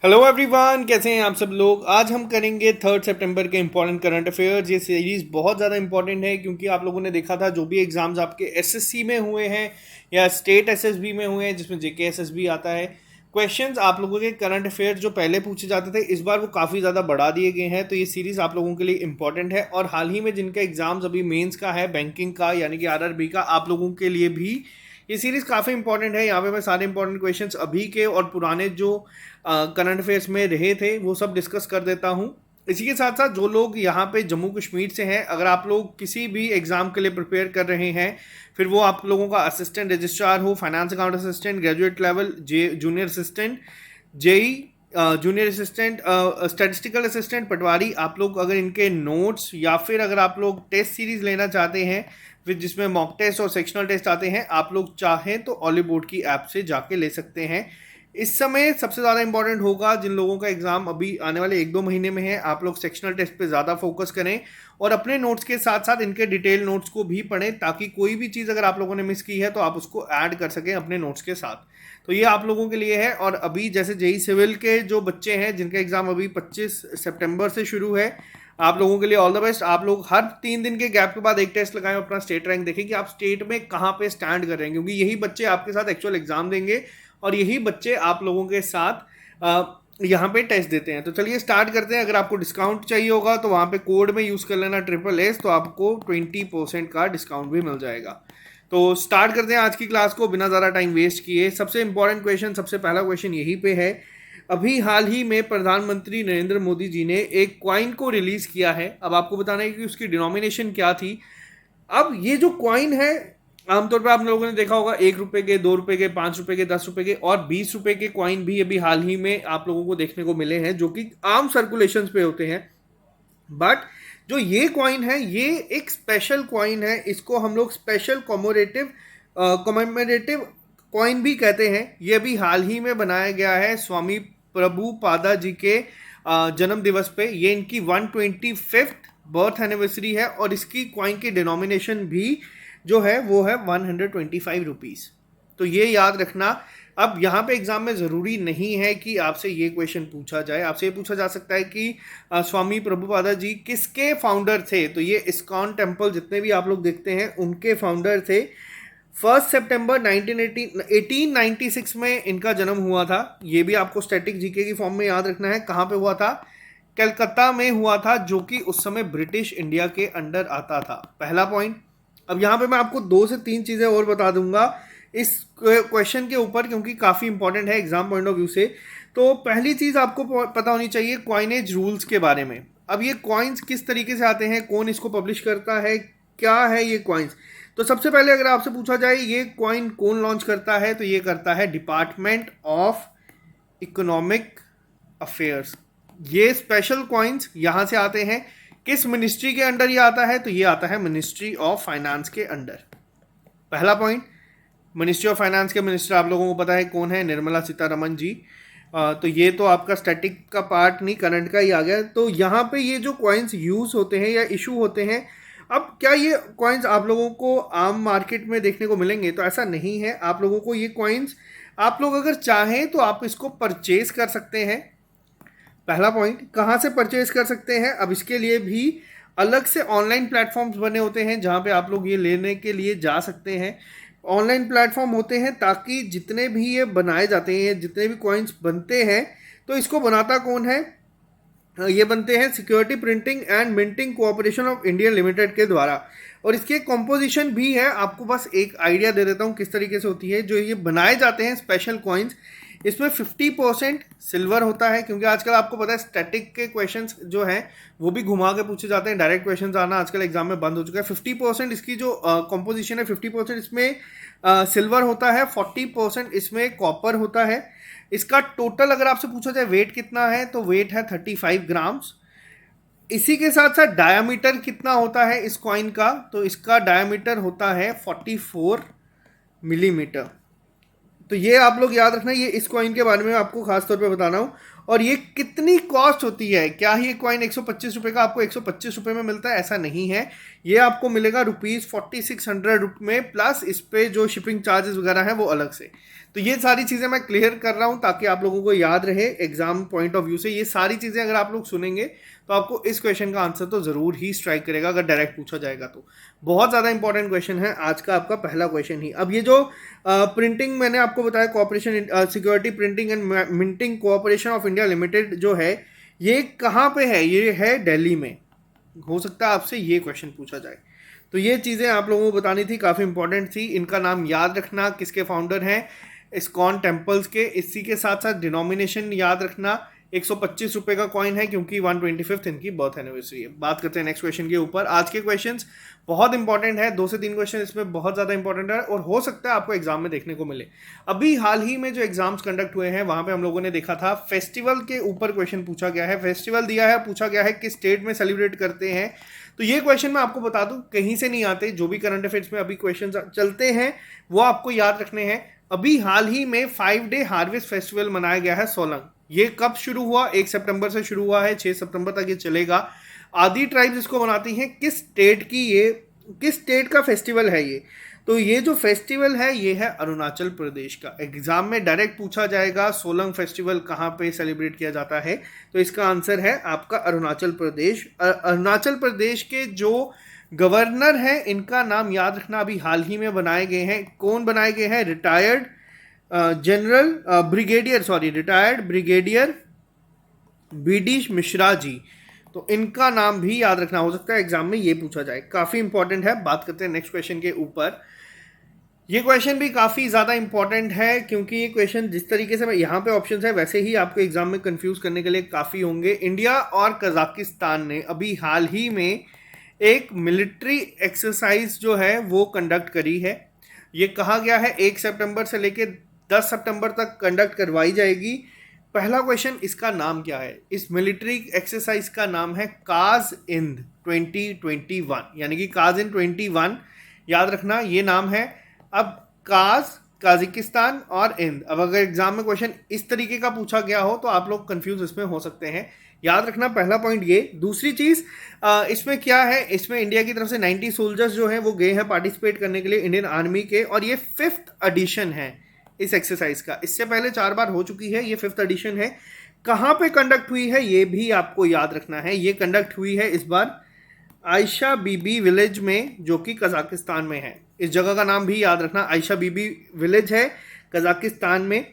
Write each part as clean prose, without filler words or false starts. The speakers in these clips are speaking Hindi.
हेलो एवरीवन, कैसे हैं आप सब लोग। आज हम करेंगे 3 सितंबर के इंपॉर्टेंट करंट अफेयर्स। ये सीरीज बहुत ज़्यादा इंपॉर्टेंट है क्योंकि आप लोगों ने देखा था जो भी एग्जाम्स आपके एसएससी में हुए हैं या स्टेट एसएसबी में हुए हैं जिसमें जेके एसएसबी आता है, क्वेश्चंस आप लोगों के करंट अफेयर्स जो पहले पूछे जाते थे इस बार वो काफ़ी ज़्यादा बढ़ा दिए गए हैं। तो ये सीरीज़ आप लोगों के लिए इंपॉर्टेंट है और हाल ही में जिनका एग्जाम्स अभी मेंस का है, बैंकिंग का यानी कि आरआरबी का, आप लोगों के लिए भी ये सीरीज काफ़ी इंपॉर्टेंट है। यहाँ पे मैं सारे इंपॉर्टेंट क्वेश्चंस अभी के और पुराने जो करंट अफेयर्स में रहे थे वो सब डिस्कस कर देता हूँ। इसी के साथ साथ जो लोग यहाँ पे जम्मू कश्मीर से हैं, अगर आप लोग किसी भी एग्जाम के लिए प्रिपेयर कर रहे हैं, फिर वो आप लोगों का असिस्टेंट रजिस्ट्रार हो, finance account assistant, graduate level, junior assistant, JE junior assistant, statistical assistant, patwari, आप लोग अगर इनके नोट्स या फिर अगर आप लोग टेस्ट सीरीज लेना चाहते हैं फिर जिसमें मॉक टेस्ट और सेक्शनल टेस्ट आते हैं, आप लोग चाहें तो ऑली बोर्ड की ऐप से जाके ले सकते हैं। इस समय सबसे ज़्यादा इंपॉर्टेंट होगा जिन लोगों का एग्जाम अभी आने वाले 1-2 महीने में है, आप लोग सेक्शनल टेस्ट पे ज़्यादा फोकस करें और अपने नोट्स के साथ साथ इनके डिटेल नोट्स को भी पढ़ें ताकि कोई भी चीज़ अगर आप लोगों ने मिस की है तो आप उसको ऐड कर सकें अपने नोट्स के साथ। तो ये आप लोगों के लिए है। और अभी जैसे जेई सिविल के जो बच्चे हैं जिनका एग्ज़ाम अभी 25 सितंबर से शुरू है, आप लोगों के लिए ऑल द बेस्ट। आप लोग हर 3 दिन के गैप के बाद एक टेस्ट लगाएं, अपना स्टेट रैंक देखें कि आप स्टेट में कहाँ पे स्टैंड कर रहे हैं, क्योंकि यही बच्चे आपके साथ एक्चुअल एग्जाम देंगे और यही बच्चे आप लोगों के साथ यहाँ पे टेस्ट देते हैं। तो चलिए स्टार्ट करते हैं। अगर आपको डिस्काउंट चाहिए होगा तो वहाँ पे कोड में यूज़ कर लेना SSS, तो आपको 20% का डिस्काउंट भी मिल जाएगा। तो स्टार्ट करते हैं आज की क्लास को बिना ज़्यादा टाइम वेस्ट किए। सबसे इंपॉर्टेंट क्वेश्चन, सबसे पहला क्वेश्चन यहीं पे है। अभी हाल ही में प्रधानमंत्री नरेंद्र मोदी जी ने एक क्वाइन को रिलीज किया है। अब आपको बताना है कि उसकी डिनोमिनेशन क्या थी। अब ये जो क्वाइन है, आमतौर पर आप लोगों ने देखा होगा 1 रुपए के, 2 रुपए के, 5 रुपए के, 10 रुपए के और 20 रुपए के क्वाइन भी अभी हाल ही में आप लोगों को देखने को मिले हैं जो कि आम सर्कुलेशन पे होते हैं। बट जो ये क्वाइन है ये एक स्पेशल क्वाइन है। इसको हम लोग स्पेशल कॉमेमोरेटिव क्वाइन भी कहते हैं। ये अभी हाल ही में बनाया गया है स्वामी प्रभुपादा जी के जन्म दिवस पे। ये इनकी 125th बर्थ एनिवर्सरी है और इसकी क्वाइन की डिनोमिनेशन भी जो है वो है 125 रुपीज़। तो ये याद रखना। अब यहाँ पे एग्जाम में ज़रूरी नहीं है कि आपसे ये क्वेश्चन पूछा जाए। आपसे ये पूछा जा सकता है कि स्वामी प्रभुपादा जी किसके फाउंडर थे। तो ये इस्कॉन टेम्पल जितने भी आप लोग देखते हैं उनके फाउंडर थे। 1 सितंबर 1896 में इनका जन्म हुआ था। ये भी आपको स्टैटिक जीके की फॉर्म में याद रखना है। कहाँ पे हुआ था? कलकत्ता में हुआ था, जो कि उस समय ब्रिटिश इंडिया के अंडर आता था। पहला पॉइंट। अब यहाँ पे मैं आपको 2 से 3 चीज़ें और बता दूंगा इस क्वेश्चन के ऊपर, क्योंकि काफ़ी इंपॉर्टेंट है एग्जाम पॉइंट ऑफ व्यू से। तो पहली चीज़ आपको पता होनी चाहिए क्वाइनेज रूल्स के बारे में। अब ये क्वाइंस किस तरीके से आते हैं, कौन इसको पब्लिश करता है, क्या है ये क्वाइंस। तो सबसे पहले अगर आपसे पूछा जाए ये क्वाइन कौन लॉन्च करता है, तो ये करता है डिपार्टमेंट ऑफ इकोनॉमिक अफेयर्स। ये स्पेशल क्वाइंस यहाँ से आते हैं। किस मिनिस्ट्री के अंडर ये आता है? तो ये आता है मिनिस्ट्री ऑफ फाइनेंस के अंडर। पहला पॉइंट। मिनिस्ट्री ऑफ फाइनेंस के मिनिस्टर आप लोगों को पता है कौन है? निर्मला सीतारमन जी। तो ये तो आपका स्टैटिक का पार्ट नहीं, करंट का ही आ गया। तो यहाँ पे ये जो कॉइन्स यूज होते हैं या इशू होते हैं, अब क्या ये कॉइन्स आप लोगों को आम मार्केट में देखने को मिलेंगे? तो ऐसा नहीं है। आप लोगों को ये कॉइन्स, आप लोग अगर चाहें तो आप इसको परचेज कर सकते हैं। पहला पॉइंट। कहाँ से परचेज कर सकते हैं? अब इसके लिए भी अलग से ऑनलाइन प्लेटफॉर्म्स बने होते हैं जहाँ पे आप लोग ये लेने के लिए जा सकते हैं। ऑनलाइन प्लेटफॉर्म होते हैं ताकि जितने भी ये बनाए जाते हैं, जितने भी कॉइन्स बनते हैं, तो इसको बनाता कौन है? ये बनते हैं security printing and minting cooperation of India limited के द्वारा। और इसके कॉम्पोजिशन भी है। आपको बस एक आइडिया दे देता हूँ किस तरीके से होती है। जो ये बनाए जाते हैं स्पेशल कॉइन्स, इसमें 50% सिल्वर होता है, क्योंकि आजकल आपको पता है स्टैटिक के क्वेश्चंस जो हैं वो भी घुमा के पूछे जाते हैं। डायरेक्ट क्वेश्चंस आना आजकल एग्जाम में बंद हो चुका है। 50% इसकी जो कॉम्पोजिशन है, 50% इसमें सिल्वर होता है, 40% इसमें कॉपर होता है। इसका टोटल अगर आपसे पूछा जाए वेट कितना है, तो वेट है 35 ग्राम्स। इसी के साथ साथ डायामीटर कितना होता है इस कॉइन का? तो इसका डायामीटर होता है 44 मिलीमीटर। तो ये आप लोग याद रखना, ये इस कॉइन के बारे में आपको खास तौर पे बताना हूँ। और ये कितनी कॉस्ट होती है? क्या ये कॉइन 125 रुपये का आपको 125 रुपये में मिलता है? ऐसा नहीं है, ये आपको मिलेगा ₹4600 में, प्लस इस पे जो शिपिंग चार्जेस वगैरह हैं वो अलग से। तो ये सारी चीज़ें मैं क्लियर कर रहा हूँ ताकि आप लोगों को याद रहे एग्जाम पॉइंट ऑफ व्यू से। ये सारी चीज़ें अगर आप लोग सुनेंगे तो आपको इस क्वेश्चन का आंसर तो ज़रूर ही स्ट्राइक करेगा अगर डायरेक्ट पूछा जाएगा तो। बहुत ज़्यादा इंपॉर्टेंट क्वेश्चन है आज का, आपका पहला क्वेश्चन ही। अब ये जो प्रिंटिंग मैंने आपको बताया, corporation security printing and minting corporation of India limited जो है, ये कहाँ पे है? ये है दिल्ली में। हो सकता है आपसे ये क्वेश्चन पूछा जाए, तो ये चीज़ें आप लोगों को बतानी थी, काफ़ी इंपॉर्टेंट थी। इनका नाम याद रखना, किसके फाउंडर हैं, इस्कॉन टेम्पल्स के। इसी के साथ साथ डिनोमिनेशन याद रखना, 125 रुपये का कॉइन है क्योंकि 125th इनकी बर्थ एनिवर्सरी है। बात करते हैं नेक्स्ट क्वेश्चन के ऊपर। आज के क्वेश्चंस बहुत इंपॉर्टेंट है, 2 से 3 क्वेश्चन इसमें बहुत ज़्यादा इंपॉर्टेंट है और हो सकता है आपको एग्जाम में देखने को मिले। अभी हाल ही में जो एग्जाम्स कंडक्ट हुए हैं वहाँ पे हम लोगों ने देखा था फेस्टिवल के ऊपर क्वेश्चन पूछा गया है। फेस्टिवल दिया है, पूछा गया है किस स्टेट में सेलिब्रेट करते हैं। तो ये क्वेश्चन मैं आपको बता दूं कहीं से नहीं आते, जो भी करंट अफेयर्स में अभी क्वेश्चन चलते हैं वो आपको याद रखने हैं। अभी हाल ही में 5 डे हार्वेस्ट फेस्टिवल मनाया गया है सोलंग। ये कब शुरू हुआ? 1 सितंबर से शुरू हुआ है, 6 सितंबर तक ये चलेगा। आदि ट्राइब्स इसको मनाती हैं। किस स्टेट का फेस्टिवल है ये? तो ये जो फेस्टिवल है ये है अरुणाचल प्रदेश का। एग्जाम में डायरेक्ट पूछा जाएगा सोलंग फेस्टिवल कहाँ पे सेलिब्रेट किया जाता है, तो इसका आंसर है आपका अरुणाचल प्रदेश। अरुणाचल प्रदेश के जो गवर्नर हैं इनका नाम याद रखना, अभी हाल ही में बनाए गए हैं। कौन बनाए गए हैं? Retired brigadier BD Mishra ji. तो इनका नाम भी याद रखना, हो सकता है एग्जाम में ये पूछा जाए, काफ़ी इंपॉर्टेंट है। बात करते हैं नेक्स्ट क्वेश्चन के ऊपर। ये क्वेश्चन भी काफ़ी ज़्यादा इंपॉर्टेंट है क्योंकि ये क्वेश्चन जिस तरीके से यहाँ पे ऑप्शंस है वैसे ही आपको एग्जाम में कंफ्यूज करने के लिए काफ़ी होंगे। इंडिया और कजाकिस्तान ने अभी हाल ही में एक मिलिट्री एक्सरसाइज जो है वो कंडक्ट करी है। ये कहा गया है 1 सितंबर से लेके 10 सितंबर तक कंडक्ट करवाई जाएगी। पहला क्वेश्चन, इसका नाम क्या है? इस मिलिट्री एक्सरसाइज का नाम है काज इंद 2021, यानी कि काज इंद 21 याद रखना ये नाम है। अब काजिकिस्तान और इंद, अब अगर एग्जाम में क्वेश्चन इस तरीके का पूछा गया हो तो आप लोग कंफ्यूज इसमें हो सकते हैं। याद रखना पहला पॉइंट ये। दूसरी चीज इसमें क्या है, इसमें इंडिया की तरफ से 90 सोल्जर्स जो हैं वो गए हैं पार्टिसिपेट करने के लिए इंडियन आर्मी के, और ये 5th एडिशन है इस एक्सरसाइज का। इससे पहले 4 बार हो चुकी है, ये 5th एडिशन है। कहाँ पे कंडक्ट हुई है ये भी आपको याद रखना है। ये कंडक्ट हुई है इस बार आयशा बीबी विलेज में, जो कि कजाकिस्तान में है। इस जगह का नाम भी याद रखना, आयशा बीबी विलेज है कजाकिस्तान में।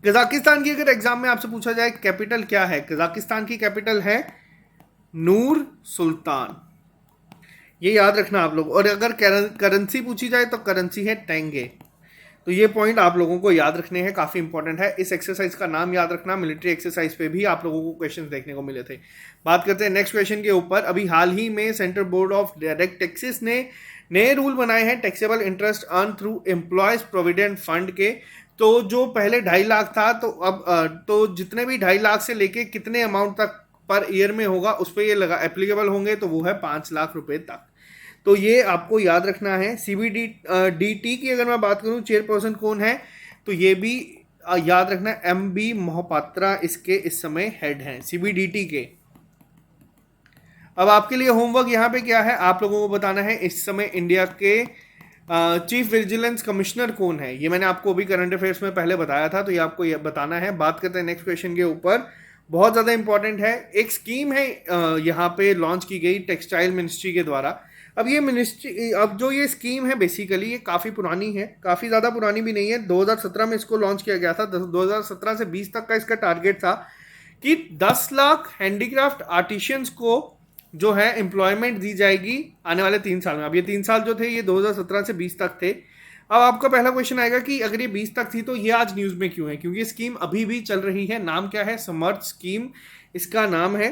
कजाकिस्तान की अगर एग्जाम में आपसे पूछा जाए कैपिटल क्या है, कजाकिस्तान की कैपिटल है नूर सुल्तान, ये याद रखना आप लोग। और अगर करेंसी पूछी जाए तो करेंसी है टेंगे। तो ये पॉइंट आप लोगों को याद रखने हैं, काफ़ी इंपॉर्टेंट है। इस एक्सरसाइज का नाम याद रखना, मिलिट्री एक्सरसाइज पे भी आप लोगों को क्वेश्चन देखने को मिले थे। बात करते हैं नेक्स्ट क्वेश्चन के ऊपर। अभी हाल ही में central board of direct taxes ने नए रूल बनाए हैं taxable interest earn through employees provident fund के। तो जो पहले 2.5 लाख था, तो अब तो जितने भी 2.5 लाख से लेके कितने अमाउंट तक पर ईयर में होगा उस पर ये लगा एप्लीकेबल होंगे, तो वो है 5 लाख रुपए तक। तो ये आपको याद रखना है। CBDT की अगर मैं बात करूं, चेयरपर्सन कौन है, तो ये भी याद रखना, MB मोहपात्रा इसके इस समय हेड हैं CBDT के। अब आपके लिए होमवर्क यहाँ पे क्या है, आप लोगों को बताना है इस समय इंडिया के चीफ विजिलेंस कमिश्नर कौन है। ये मैंने आपको अभी करंट अफेयर्स में पहले बताया था, तो ये आपको ये बताना है। बात करते हैं नेक्स्ट क्वेश्चन के ऊपर, बहुत ज़्यादा इंपॉर्टेंट है। एक स्कीम है यहाँ पे लॉन्च की गई टेक्सटाइल मिनिस्ट्री के द्वारा। अब ये मिनिस्ट्री, अब जो ये स्कीम है बेसिकली ये काफ़ी पुरानी है, काफ़ी ज़्यादा पुरानी भी नहीं है। 2017 में इसको लॉन्च किया गया था। 2017 से 20 तक का इसका टारगेट था कि 10 लाख हैंडीक्राफ्ट आर्टिशियंस को जो है एम्प्लॉयमेंट दी जाएगी आने वाले 3 साल में। अब ये 3 साल जो थे ये 2017 से 20 तक थे। अब आपका पहला क्वेश्चन आएगा कि अगर ये 20 तक थी तो ये आज न्यूज़ में क्यों है? क्योंकि ये स्कीम अभी भी चल रही है। नाम क्या है? समर्थ स्कीम इसका नाम है।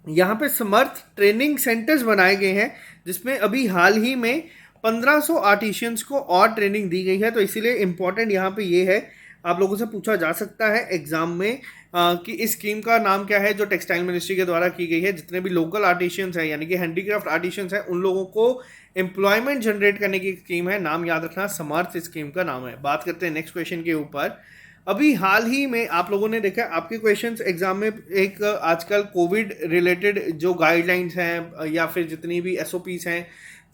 यहाँ पे समर्थ ट्रेनिंग सेंटर्स बनाए गए हैं जिसमें अभी हाल ही में 1500 आर्टिशियंस को और ट्रेनिंग दी गई है। तो इसीलिए इम्पॉर्टेंट यहाँ पे ये है, आप लोगों से पूछा जा सकता है एग्जाम में कि इस स्कीम का नाम क्या है जो टेक्सटाइल मिनिस्ट्री के द्वारा की गई है। जितने भी लोकल आर्टिशियंस हैं यानी कि हैंडीक्राफ्ट आर्टिशियंस हैं उन लोगों को एम्प्लॉयमेंट जनरेट करने की स्कीम है। नाम याद रखना, समर्थ स्कीम का नाम है। बात करते हैं नेक्स्ट क्वेश्चन के ऊपर। अभी हाल ही में आप लोगों ने देखा आपके क्वेश्चंस एग्जाम में, एक आजकल कोविड रिलेटेड जो गाइडलाइंस हैं या फिर जितनी भी एसओपीस हैं,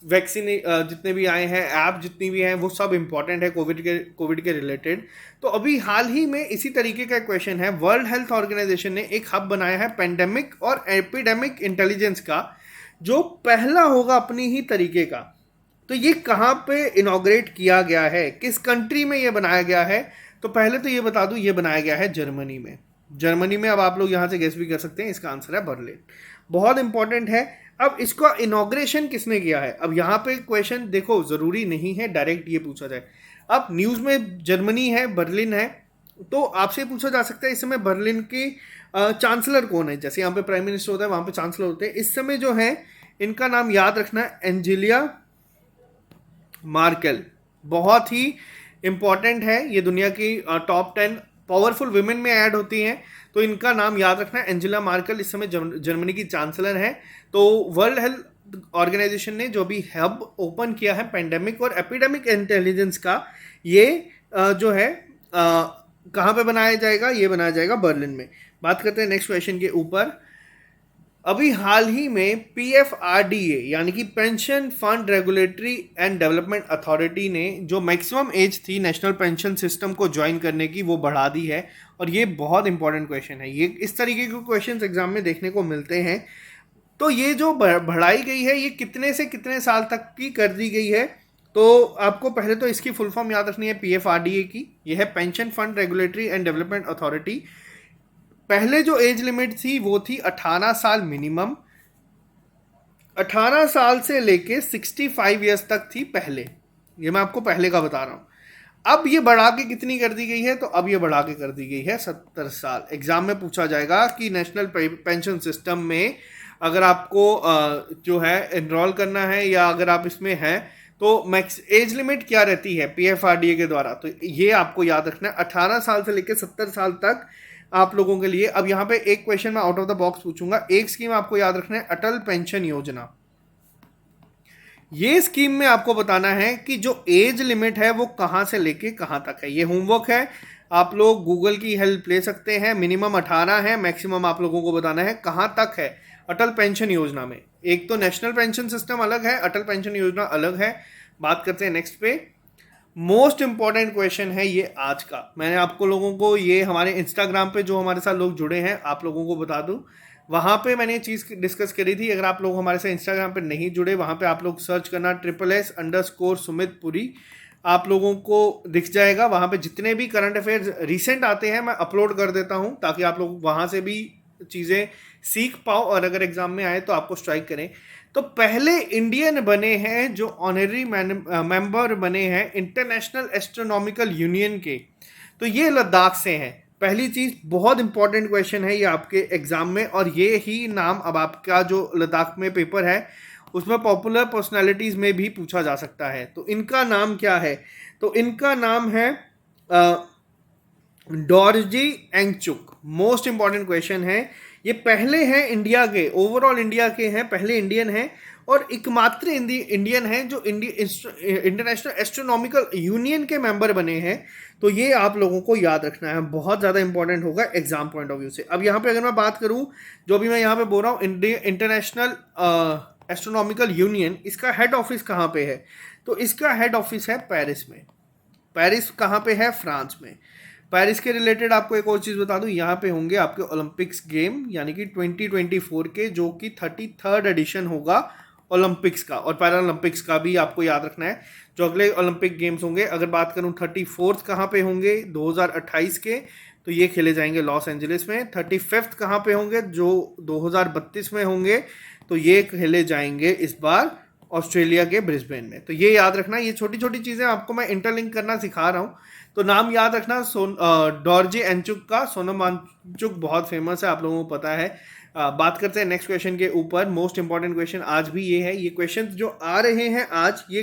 वैक्सीन जितने भी आए हैं, ऐप जितनी भी हैं, वो सब इंपॉर्टेंट है कोविड के रिलेटेड। तो अभी हाल ही में इसी तरीके का क्वेश्चन है, वर्ल्ड हेल्थ ऑर्गेनाइजेशन ने एक हब बनाया है पेंडेमिक और एपिडेमिक इंटेलिजेंस का, जो पहला होगा अपनी ही तरीके का। तो ये कहाँ पे इनॉग्रेट किया गया है, किस कंट्री में ये बनाया गया है? तो पहले तो ये बता दूं, ये बनाया गया है जर्मनी में। जर्मनी में, अब आप लोग यहाँ से गेस भी कर सकते हैं, इसका आंसर है बर्लिन। बहुत इंपॉर्टेंट है। अब इसका इनॉग्रेशन किसने किया है? अब यहाँ पे क्वेश्चन देखो, जरूरी नहीं है डायरेक्ट ये पूछा जाए। अब न्यूज में जर्मनी है, बर्लिन है, तो आपसे पूछा जा सकता है इस समय बर्लिन की चांसलर कौन है। जैसे यहाँ पे प्राइम मिनिस्टर होता है, वहां पे चांसलर होते हैं। इस समय जो है इनका नाम याद रखना है, एंजेलिया मार्केल। बहुत ही इंपॉर्टेंट है, ये दुनिया की टॉप 10 पावरफुल वुमेन में ऐड होती हैं। तो इनका नाम याद रखना है, एंजेला मार्केल इस समय जर्मनी की चांसलर है। तो वर्ल्ड हेल्थ ऑर्गेनाइजेशन ने जो भी हब ओपन किया है पेंडेमिक और एपिडेमिक इंटेलिजेंस का, ये जो है कहाँ पे बनाया जाएगा? ये बनाया जाएगा बर्लिन में। बात करते हैं नेक्स्ट क्वेश्चन के ऊपर। अभी हाल ही में पीएफआरडीए यानी कि pension fund regulatory and development authority ने जो मैक्सिमम एज थी नेशनल पेंशन सिस्टम को ज्वाइन करने की, वो बढ़ा दी है। और ये बहुत इंपॉर्टेंट क्वेश्चन है, ये इस तरीके के क्वेश्चंस एग्जाम में देखने को मिलते हैं। तो ये जो बढ़ाई गई है, ये कितने से कितने साल तक की कर दी गई है? तो आपको पहले तो इसकी फुल फॉर्म याद रखनी है पीएफआरडीए की। यह है pension fund regulatory and development authority. पहले जो एज लिमिट थी वो थी 18 साल मिनिमम, 18 साल से लेके 65 ईयर्स तक थी पहले। ये मैं आपको पहले का बता रहा हूं। अब ये बढ़ा के कितनी कर दी गई है? तो अब ये बढ़ा के कर दी गई है 70 साल। एग्जाम में पूछा जाएगा कि नेशनल पेंशन सिस्टम में अगर आपको जो है एनरोल करना है या अगर आप इसमें हैं, तो मैक्स एज लिमिट क्या रहती है पीएफआरडीए के द्वारा? तो ये आपको याद रखना है, 18 साल से लेकर 70 साल तक आप लोगों के लिए। अब यहाँ पे एक क्वेश्चन मैं आउट ऑफ द बॉक्स पूछूंगा। एक स्कीम आपको याद रखना है, अटल पेंशन योजना। ये स्कीम में आपको बताना है कि जो एज लिमिट है वो कहां से लेके कहां तक है। ये होमवर्क है, आप लोग गूगल की हेल्प ले सकते हैं। मिनिमम 18 है, मैक्सिमम आप लोगों को बताना है कहां तक है अटल पेंशन योजना में। एक तो नेशनल पेंशन सिस्टम अलग है, अटल पेंशन योजना अलग है। बात करते हैं नेक्स्ट पे। मोस्ट इंपॉर्टेंट क्वेश्चन है ये आज का। मैंने आपको लोगों को ये हमारे इंस्टाग्राम पे जो हमारे साथ लोग जुड़े हैं, आप लोगों को बता दूं, वहां पे मैंने ये चीज़ डिस्कस करी थी। अगर आप लोग हमारे साथ इंस्टाग्राम पे नहीं जुड़े, वहां पे आप लोग सर्च करना SSS_सुमित पुरी, आप लोगों को दिख जाएगा। वहां पे जितने भी करंट अफेयर्स रिसेंट आते हैं मैं अपलोड कर देता हूं, ताकि आप लोग वहां से भी चीज़ें सीख पाओ और अगर एग्जाम में आए तो आपको स्ट्राइक करें। तो पहले इंडियन बने हैं जो ऑनरी मेंबर बने हैं इंटरनेशनल एस्ट्रोनॉमिकल यूनियन के, तो ये लद्दाख से हैं। पहली चीज, बहुत इंपॉर्टेंट क्वेश्चन है ये आपके एग्जाम में, और ये ही नाम अब आपका जो लद्दाख में पेपर है उसमें पॉपुलर पर्सनालिटीज में भी पूछा जा सकता है। तो इनका नाम क्या है? तो इनका नाम है डोरजी एंगचुक। मोस्ट इंपॉर्टेंट क्वेश्चन है। ये पहले हैं इंडिया के, ओवरऑल इंडिया के हैं, पहले इंडियन हैं और एकमात्र इंडियन हैं जो इंटरनेशनल एस्ट्रोनॉमिकल यूनियन के मेंबर बने हैं। तो ये आप लोगों को याद रखना है, बहुत ज़्यादा इंपॉर्टेंट होगा एग्जाम पॉइंट ऑफ व्यू से। अब यहाँ पे अगर मैं बात करूँ, जो भी मैं यहाँ पे बोल रहा हूँ इंटरनेशनल एस्ट्रोनॉमिकल यूनियन, इसका हेड ऑफिस कहाँ पे है? तो इसका हेड ऑफिस है पेरिस में। पेरिस कहाँ पे है? फ्रांस में। पेरिस के रिलेटेड आपको एक और चीज़ बता दूं, यहाँ पे होंगे आपके ओलंपिक्स गेम, यानी कि 2024 के, जो कि 33rd एडिशन होगा ओलंपिक्स का, और पैरा ओलंपिक्स का भी आपको याद रखना है जो अगले ओलंपिक गेम्स होंगे। अगर बात करूं 34th कहाँ पे होंगे 2028 के, तो ये खेले जाएंगे लॉस एंजलिस में। 35th कहाँ पे होंगे? जो 2032 में होंगे, तो ये खेले जाएंगे इस बार ऑस्ट्रेलिया के ब्रिस्बेन में। तो ये याद रखना, ये छोटी छोटी चीज़ें आपको मैं इंटरलिंक करना सिखा रहा हूँ। तो नाम याद रखना, डोरजी एंचुक का। सोनम वांगचुक बहुत फेमस है, आप लोगों को पता है। बात करते हैं नेक्स्ट क्वेश्चन के ऊपर। मोस्ट इंपॉर्टेंट क्वेश्चन आज भी ये है। ये क्वेश्चन जो आ रहे हैं आज, ये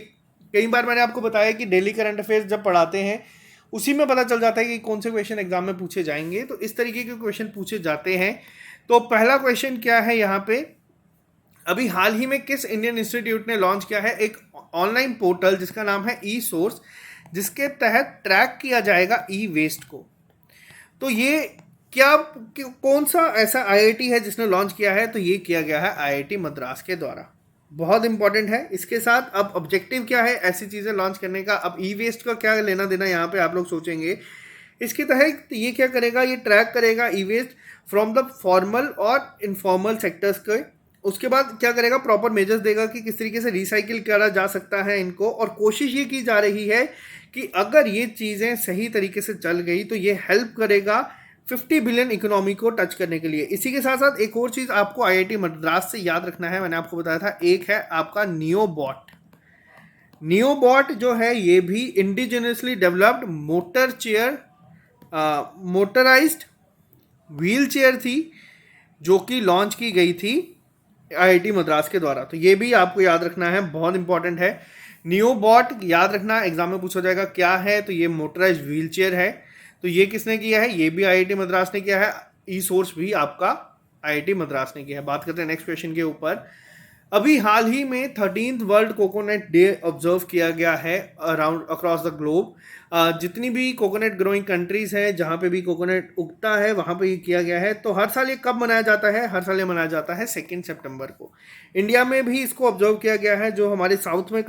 कई बार मैंने आपको बताया कि डेली करंट अफेयर्स जब पढ़ाते हैं उसी में पता चल जाता है कि कौन से क्वेश्चन एग्जाम में पूछे जाएंगे। तो इस तरीके के क्वेश्चन पूछे जाते हैं। तो पहला क्वेश्चन क्या है यहाँ पे, अभी हाल ही में किस इंडियन इंस्टीट्यूट ने लॉन्च किया है एक ऑनलाइन पोर्टल जिसका नाम है ई सोर्स, जिसके तहत ट्रैक किया जाएगा ई वेस्ट को। तो ये कौन सा ऐसा आईआईटी है जिसने लॉन्च किया है? तो ये किया गया है आईआईटी मद्रास के द्वारा। बहुत इंपॉर्टेंट है। इसके साथ अब ऑब्जेक्टिव क्या है ऐसी चीज़ें लॉन्च करने का? अब ई वेस्ट का क्या लेना देना यहाँ पे आप लोग सोचेंगे। इसके तहत ये क्या करेगा, ये ट्रैक करेगा ई वेस्ट फ्रॉम द फॉर्मल और इनफॉर्मल सेक्टर्स के। उसके बाद क्या करेगा, प्रॉपर मेजर्स देगा कि किस तरीके से रिसाइकिल करा जा सकता है इनको, और कोशिश ये की जा रही है कि अगर ये चीज़ें सही तरीके से चल गई तो ये हेल्प करेगा 50 बिलियन इकोनॉमी को टच करने के लिए। इसी के साथ साथ एक और चीज़ आपको आईआईटी मद्रास से याद रखना है, मैंने आपको बताया था, एक है आपका नियोबॉट। नियोबॉट जो है ये भी indigenously developed motor chair, motorised wheel chair थी जो कि लॉन्च की गई थी आईआईटी मद्रास के द्वारा। तो ये भी आपको याद रखना है, बहुत इंपॉर्टेंट है। नियोबॉट याद रखना, एग्जाम में पूछा जाएगा क्या है, तो ये मोटराइज्ड व्हील चेयर है। तो ये किसने किया है? ये भी आईआईटी मद्रास ने किया है। ई सोर्स भी आपका आईआईटी मद्रास ने किया है। बात करते हैं नेक्स्ट क्वेश्चन के ऊपर। अभी हाल ही में 13th world coconut day observe किया गया है अराउंड अक्रॉस द ग्लोब। जितनी भी कोकोनट ग्रोइंग कंट्रीज हैं, जहाँ पे भी कोकोनट उगता है वहाँ पे ये किया गया है। तो हर साल ये कब मनाया जाता है? हर साल ये मनाया जाता है 2 सितंबर को। इंडिया में भी इसको ऑब्जर्व किया गया है। जो हमारे साउथ में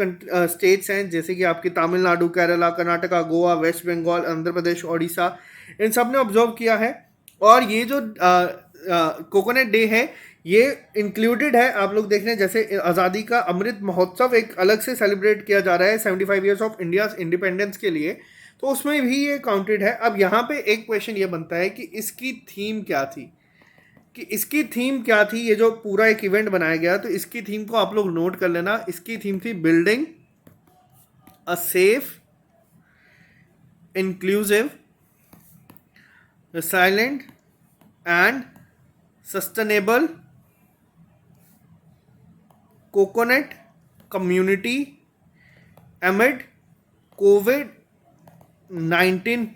स्टेट्स हैं जैसे कि आपकी तमिलनाडु, केरला, कर्नाटका, गोवा, वेस्ट बंगाल, आंध्र प्रदेश, ओडिशा, इन सब ने ऑब्जर्व किया है। और ये जो कोकोनट डे है ये इंक्लूडेड है, आप लोग देख रहे हैं जैसे आज़ादी का अमृत महोत्सव एक अलग से सेलिब्रेट किया जा रहा है 75 ईयर्स ऑफ इंडिया इंडिपेंडेंस के लिए, तो उसमें भी ये काउंटेड है। अब यहाँ पे एक क्वेश्चन ये बनता है कि इसकी थीम क्या थी, ये जो पूरा एक इवेंट बनाया गया, तो इसकी थीम को आप लोग नोट कर लेना। इसकी थीम थी building a safe, inclusive, resilient and sustainable coconut community एमिड covid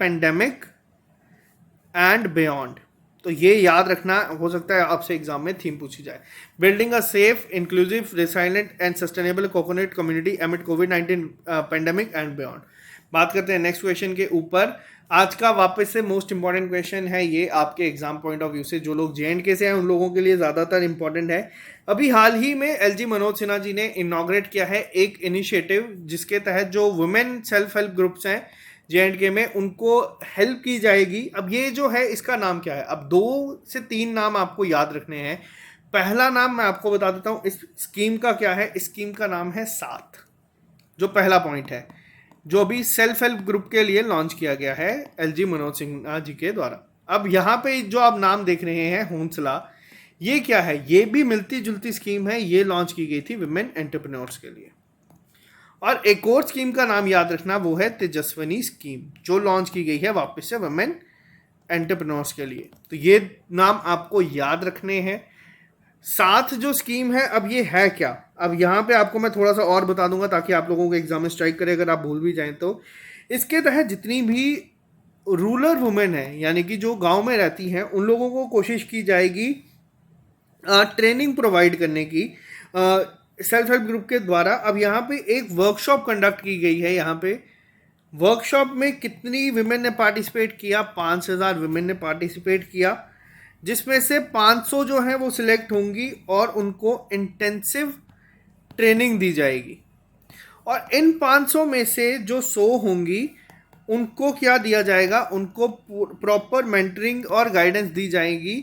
pandemic and beyond. तो ये याद रखना, हो सकता है आपसे एग्जाम में थीम पूछी जाए। Building a safe, inclusive, resilient and sustainable coconut community एमिड covid pandemic and beyond. बात करते हैं नेक्स्ट क्वेश्चन के ऊपर। आज का वापस से मोस्ट इंपॉर्टेंट क्वेश्चन है ये, आपके एग्जाम पॉइंट ऑफ व्यू से, जो लोग जेएंडके से हैं उन लोगों के लिए ज़्यादातर इंपॉर्टेंट है। अभी हाल ही में एलजी मनोज सिन्हा जी ने इनॉग्रेट किया है एक इनिशिएटिव जिसके तहत जो वुमेन सेल्फ हेल्प ग्रुप्स हैं जेएंडके में उनको हेल्प की जाएगी। अब ये जो है इसका नाम क्या है? अब 2 से 3 नाम आपको याद रखने हैं। पहला नाम मैं आपको बता देता हूँ इस स्कीम का क्या है। इस स्कीम का नाम है साथ, जो पहला पॉइंट है, जो अभी सेल्फ हेल्प ग्रुप के लिए लॉन्च किया गया है एलजी मनोज सिन्हा जी के द्वारा। अब यहाँ पे जो आप नाम देख रहे हैं हौंसला, ये क्या है? ये भी मिलती जुलती स्कीम है, ये लॉन्च की गई थी विमेन एंटरप्रेन्योर्स के लिए। और एक और स्कीम का नाम याद रखना, वो है तेजस्विनी स्कीम, जो लॉन्च की गई है वापस से विमेन एंटरप्रेन्योर्स के लिए। तो ये नाम आपको याद रखने हैं। साथ जो स्कीम है, अब ये है क्या? अब यहाँ पे आपको मैं थोड़ा सा और बता दूंगा ताकि आप लोगों को एग्जाम में स्ट्राइक करे अगर आप भूल भी जाएं तो। इसके तहत जितनी भी रूरल वुमेन है, यानी कि जो गांव में रहती हैं, उन लोगों को कोशिश की जाएगी ट्रेनिंग प्रोवाइड करने की सेल्फ हेल्प ग्रुप के द्वारा। अब यहाँ पे एक वर्कशॉप कंडक्ट की गई है। यहाँ पे वर्कशॉप में कितनी विमेन ने पार्टिसिपेट किया? 5000 विमेन ने पार्टिसिपेट किया, जिसमें से 500 जो हैं वो सिलेक्ट होंगी और उनको इंटेंसिव ट्रेनिंग दी जाएगी। और इन 500 में से जो 100 होंगी उनको क्या दिया जाएगा? उनको प्रॉपर मेंटरिंग और गाइडेंस दी जाएगी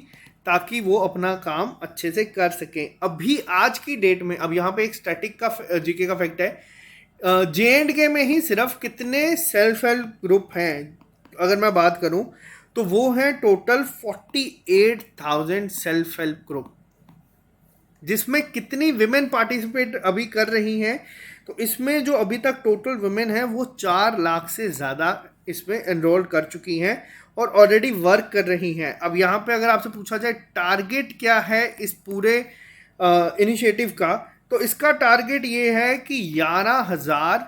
ताकि वो अपना काम अच्छे से कर सकें। अभी आज की डेट में, अब यहाँ पे एक स्टैटिक का जीके का फैक्ट है, जेएंडके में ही सिर्फ कितने सेल्फ हेल्प ग्रुप हैं अगर मैं बात करूं तो वो हैं टोटल 48,000 सेल्फ हेल्प ग्रुप, जिसमें कितनी विमेन पार्टिसिपेट अभी कर रही हैं? तो इसमें जो अभी तक टोटल वुमेन है वो 4 लाख से ज़्यादा इसमें एनरोल कर चुकी हैं और ऑलरेडी वर्क कर रही हैं। अब यहाँ पे अगर आपसे पूछा जाए टारगेट क्या है इस पूरे इनिशिएटिव का, तो इसका टारगेट ये है कि 11,000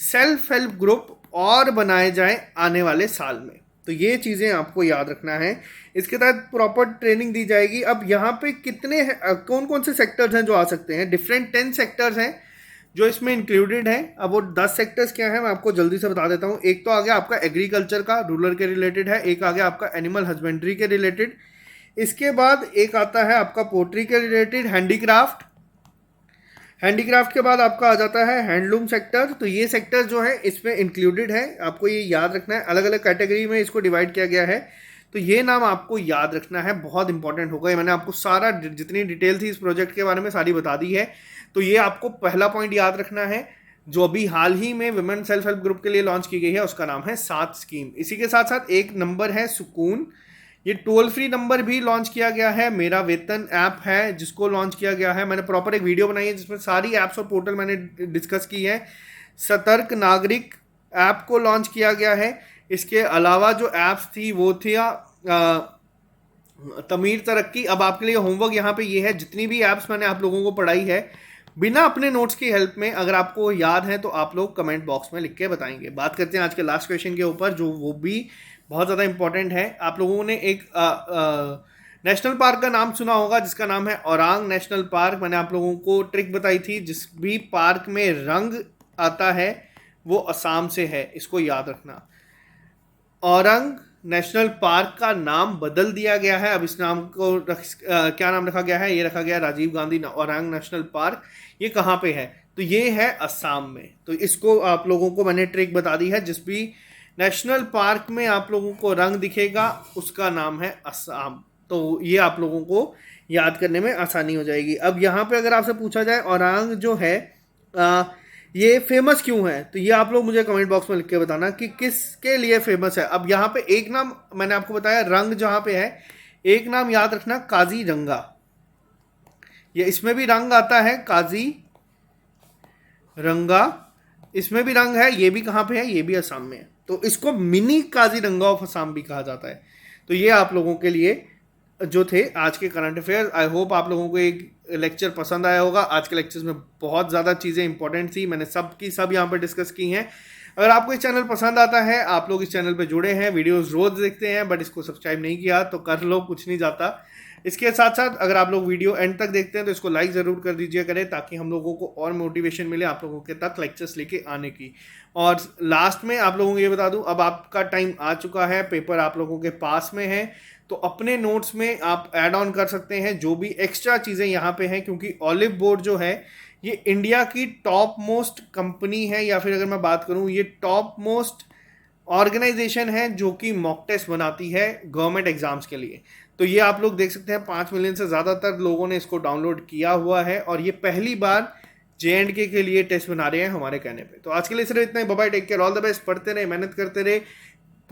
सेल्फ हेल्प ग्रुप और बनाए जाएं आने वाले साल में। तो ये चीज़ें आपको याद रखना है। इसके तहत प्रॉपर ट्रेनिंग दी जाएगी। अब यहाँ पे कितने कौन कौन से सेक्टर्स हैं जो आ सकते हैं? डिफरेंट 10 सेक्टर्स हैं जो इसमें इंक्लूडेड है। अब वो 10 सेक्टर्स क्या है मैं आपको जल्दी से बता देता हूँ। एक तो आ गया आपका एग्रीकल्चर का, रूरल के रिलेटेड है। एक आ गया आपका एनिमल हस्बेंड्री के रिलेटेड। इसके बाद एक आता है आपका पोल्ट्री के रिलेटेड, हैंडीक्राफ्ट। हैंडीक्राफ्ट के बाद आपका आ जाता है हैंडलूम सेक्टर। तो ये सेक्टर जो है इसमें इंक्लूडेड है, आपको ये याद रखना है। अलग अलग कैटेगरी में इसको डिवाइड किया गया है, तो ये नाम आपको याद रखना है, बहुत इंपॉर्टेंट होगा। ये मैंने आपको सारा जितनी डिटेल थी इस प्रोजेक्ट के बारे में सारी बता दी है। तो ये आपको पहला पॉइंट याद रखना है, जो अभी हाल ही में वुमेन सेल्फ हेल्प ग्रुप के लिए लॉन्च की गई है, उसका नाम है 7 स्कीम। इसी के साथ साथ एक नंबर है सुकून। ये टोल फ्री नंबर भी लॉन्च किया गया है। मेरा वेतन ऐप है जिसको लॉन्च किया गया है, मैंने प्रॉपर एक वीडियो बनाई है जिसमें सारी ऐप्स और पोर्टल मैंने डिस्कस की है। सतर्क नागरिक ऐप को लॉन्च किया गया है। इसके अलावा जो ऐप्स थी वो थी तमीर तरक्की। अब आपके लिए होमवर्क यहाँ पे ये है, जितनी भी ऐप्स मैंने आप लोगों को पढ़ाई है बिना अपने नोट्स की हेल्प में, अगर आपको याद है तो आप लोग कमेंट बॉक्स में लिख के बताएंगे। बात करते हैं आज के लास्ट क्वेश्चन के ऊपर, जो वो भी बहुत ज़्यादा इंपॉर्टेंट है। आप लोगों ने एक नेशनल पार्क का नाम सुना होगा जिसका नाम है औरांग नेशनल पार्क। मैंने आप लोगों को ट्रिक बताई थी, जिस भी पार्क में रंग आता है वो असम से है, इसको याद रखना। औरंग नेशनल पार्क का नाम बदल दिया गया है। अब इस नाम को क्या नाम रखा गया है? ये रखा गया है राजीव गांधी औरंग नेशनल पार्क। ये कहाँ पे है? तो ये है असम में। तो इसको आप लोगों को मैंने ट्रिक बता दी है, जिस भी नेशनल पार्क में आप लोगों को रंग दिखेगा उसका नाम है असम। तो ये आप लोगों को याद करने में आसानी हो जाएगी। अब यहाँ पे अगर आपसे पूछा जाए औरंग जो है ये फेमस क्यों है, तो ये आप लोग मुझे कमेंट बॉक्स में लिख के बताना कि किसके लिए फेमस है। अब यहाँ पे एक नाम मैंने आपको बताया रंग जहाँ पे है, एक नाम याद रखना काजीरंगा। ये इसमें भी रंग आता है काजी रंगा, इसमें भी रंग है। ये भी कहाँ पे है? ये भी असम में है। तो इसको मिनी काजीरंगा ऑफ असम भी कहा जाता है। तो ये आप लोगों के लिए जो थे आज के करंट अफेयर। आई होप आप लोगों को एक लेक्चर पसंद आया होगा। आज के लेक्चर्स में बहुत ज़्यादा चीज़ें इंपॉर्टेंट थी, मैंने सब की सब यहाँ पर डिस्कस की हैं। अगर आपको इस चैनल पसंद आता है, आप लोग इस चैनल पे जुड़े हैं, वीडियोस रोज देखते हैं बट इसको सब्सक्राइब नहीं किया तो कर लो, कुछ नहीं जाता। इसके साथ साथ अगर आप लोग वीडियो एंड तक देखते हैं तो इसको लाइक ज़रूर कर दीजिए करें, ताकि हम लोगों को और मोटिवेशन मिले आप लोगों के तक लेक्चर्स लेके आने की। और लास्ट में आप लोगों को ये बता दूं, अब आपका टाइम आ चुका है, पेपर आप लोगों के पास में है, तो अपने नोट्स में आप ऐड ऑन कर सकते हैं जो भी एक्स्ट्रा चीज़ें यहाँ पे हैं, क्योंकि ऑलिव बोर्ड जो है ये इंडिया की टॉप मोस्ट कंपनी है, या फिर अगर मैं बात करूँ ये टॉप मोस्ट ऑर्गेनाइजेशन है जो कि मॉक टेस्ट बनाती है गवर्नमेंट एग्जाम्स के लिए। तो ये आप लोग देख सकते हैं 5 मिलियन से ज़्यादातर लोगों ने इसको डाउनलोड किया हुआ है, और ये पहली बार JNK के लिए टेस्ट बना रहे हैं हमारे कहने पे। तो आज के लिए सिर्फ इतना ही। Bye bye, take care, all the best. पढ़ते रहे, मेहनत करते रहे।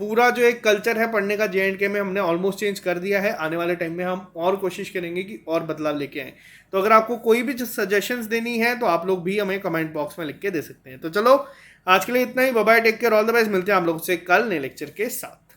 पूरा जो एक कल्चर है पढ़ने का JNK में हमने ऑलमोस्ट चेंज कर दिया है। आने वाले टाइम में हम और कोशिश करेंगे कि और बदलाव लेके आएँ। तो अगर आपको कोई भी सजेशंस देनी है तो आप लोग भी हमें कमेंट बॉक्स में लिख के दे सकते हैं। तो चलो आज के लिए इतना ही। Bye bye, take care, all the best. मिलते हैं आप लोगों से कल नए लेक्चर के साथ।